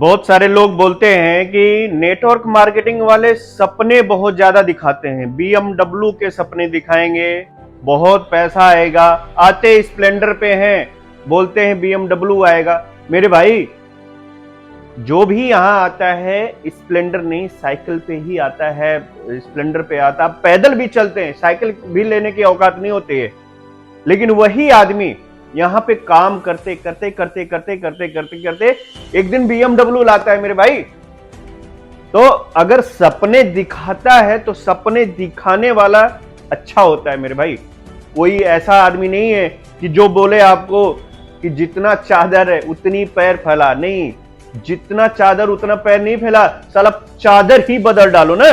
बहुत सारे लोग बोलते हैं कि नेटवर्क मार्केटिंग वाले सपने बहुत ज्यादा दिखाते हैं। BMW के सपने दिखाएंगे, बहुत पैसा आएगा। आते स्प्लेंडर पे हैं, बोलते हैं BMW आएगा। मेरे भाई, जो भी यहां आता है स्प्लेंडर नहीं, साइकिल पे ही आता है। स्प्लेंडर पे आता, पैदल भी चलते हैं, साइकिल भी लेने की औकात नहीं होती है। लेकिन वही आदमी यहां पे काम करते करते करते करते करते करते करते एक दिन BMW लाता है मेरे भाई। तो अगर सपने दिखाता है तो सपने दिखाने वाला अच्छा होता है मेरे भाई। कोई ऐसा आदमी नहीं है कि जो बोले आपको कि जितना चादर है उतनी पैर फैला। नहीं, जितना चादर उतना पैर नहीं फैला, साला चादर ही बदल डालो ना।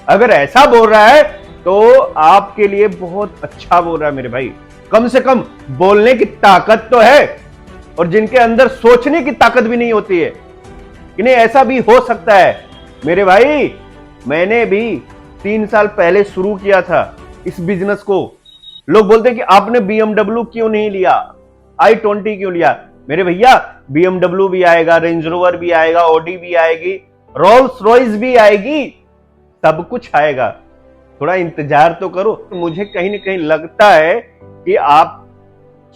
अगर ऐसा बोल रहा है तो आपके लिए बहुत अच्छा बोल रहा है मेरे भाई। कम से कम बोलने की ताकत तो है, और जिनके अंदर सोचने की ताकत भी नहीं होती है कि नहीं ऐसा भी हो सकता है। मेरे भाई, मैंने भी 3 साल पहले शुरू किया था इस बिजनेस को। लोग बोलते हैं कि आपने BMW क्यों नहीं लिया, i20 क्यों लिया। मेरे भैया, BMW भी आएगा, रेंज रोवर भी आएगा, ऑडी भी आएगी, रोल्स रॉयस भी आएगी, सब कुछ आएगा। थोड़ा इंतजार तो करो। मुझे कहीं ना कहीं लगता है कि आप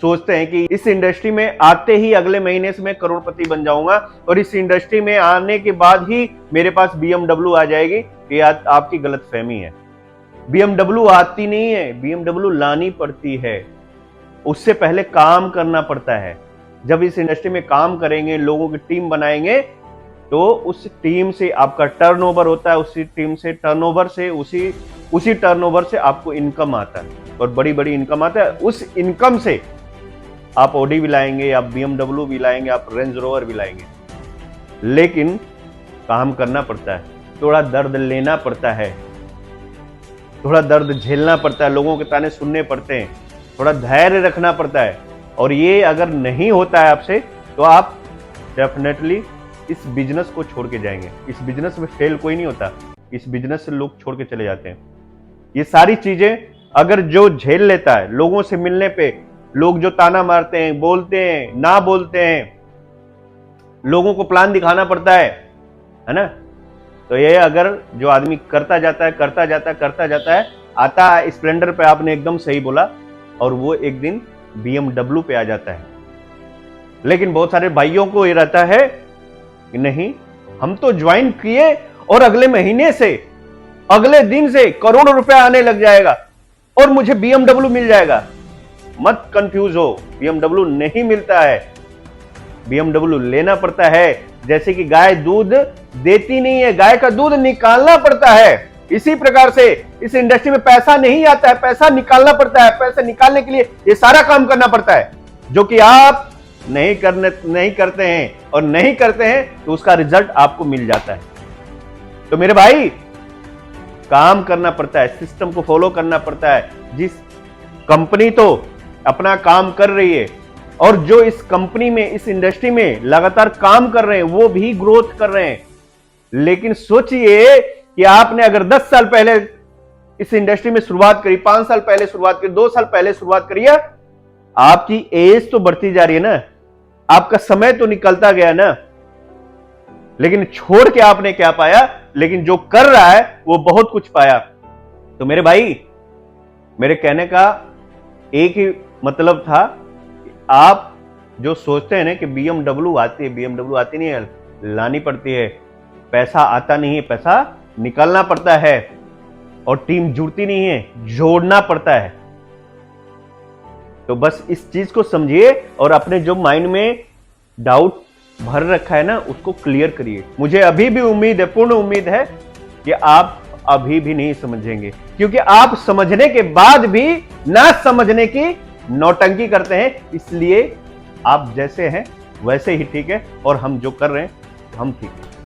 सोचते हैं कि इस इंडस्ट्री में आते ही अगले महीने से मैं करोड़पति बन जाऊंगा, और इस इंडस्ट्री में आने के बाद ही मेरे पास BMW आ जाएगी। ये आपकी गलतफहमी है। BMW आती नहीं है, BMW लानी पड़ती है। उससे पहले काम करना पड़ता है। जब इस इंडस्ट्री में काम करेंगे, लोगों की टीम बनाएंगे, तो उस टीम से आपका टर्नओवर होता है, उसी टीम से टर्नओवर से उसी टर्नओवर से आपको इनकम आता है, और बड़ी बड़ी इनकम आता है। उस इनकम से आप ऑडी भी लाएंगे, आप BMW भी लाएंगे, आप रेंज रोवर भी लाएंगे। लेकिन काम करना पड़ता है, थोड़ा दर्द लेना पड़ता है, थोड़ा दर्द झेलना पड़ता है, लोगों के ताने सुनने पड़ते हैं, थोड़ा धैर्य रखना पड़ता है। और ये अगर नहीं होता है आपसे, तो आप डेफिनेटली इस बिजनेस को छोड़ के जाएंगे। इस बिजनेस में फेल कोई नहीं होता, इस बिजनेस से लोग छोड़ के चले जाते हैं। ये सारी चीजें अगर जो झेल लेता है, लोगों से मिलने पे लोग जो ताना मारते हैं, बोलते हैं, ना बोलते हैं, लोगों को प्लान दिखाना पड़ता है ना। तो ये अगर जो आदमी करता जाता है, आता है स्प्लेंडर पे, आपने एकदम सही बोला, और वो एक दिन BMW पे आ जाता है। लेकिन बहुत सारे भाइयों को ये रहता है कि नहीं, हम तो ज्वाइन किए और अगले महीने से, अगले दिन से करोड़ों रुपया आने लग जाएगा और मुझे BMW मिल जाएगा। मत कंफ्यूज हो, BMW नहीं मिलता है, BMW लेना पड़ता है। जैसे कि गाय दूध देती नहीं है, गाय का दूध निकालना पड़ता है। इसी प्रकार से इस इंडस्ट्री में पैसा नहीं आता है, पैसा निकालना पड़ता है। पैसे निकालने के लिए ये सारा काम करना पड़ता है, जो कि आप नहीं करते हैं, और नहीं करते हैं तो उसका रिजल्ट आपको मिल जाता है। तो मेरे भाई, काम करना पड़ता है, सिस्टम को फॉलो करना पड़ता है। जिस कंपनी तो अपना काम कर रही है, और जो इस कंपनी में, इस इंडस्ट्री में लगातार काम कर रहे हैं, वो भी ग्रोथ कर रहे हैं। लेकिन सोचिए कि आपने अगर 10 साल पहले इस इंडस्ट्री में शुरुआत करी, 5 साल पहले शुरुआत करी, 2 साल पहले शुरुआत करी, आपकी एज तो बढ़ती जा रही है ना, आपका समय तो निकलता गया ना। लेकिन छोड़ के आपने क्या पाया? लेकिन जो कर रहा है वो बहुत कुछ पाया। तो मेरे भाई, मेरे कहने का एक ही मतलब था, आप जो सोचते हैं ना कि BMW आती है, BMW आती नहीं है, लानी पड़ती है। पैसा आता नहीं है, पैसा निकालना पड़ता है, और टीम जुड़ती नहीं है, जोड़ना पड़ता है। तो बस इस चीज को समझिए, और अपने जो माइंड में डाउट भर रखा है ना, उसको क्लियर करिए। मुझे अभी भी उम्मीद है, पूर्ण उम्मीद है कि आप अभी भी नहीं समझेंगे, क्योंकि आप समझने के बाद भी ना समझने की नौटंकी करते हैं। इसलिए आप जैसे हैं वैसे ही ठीक है, और हम जो कर रहे हैं हम ठीक है।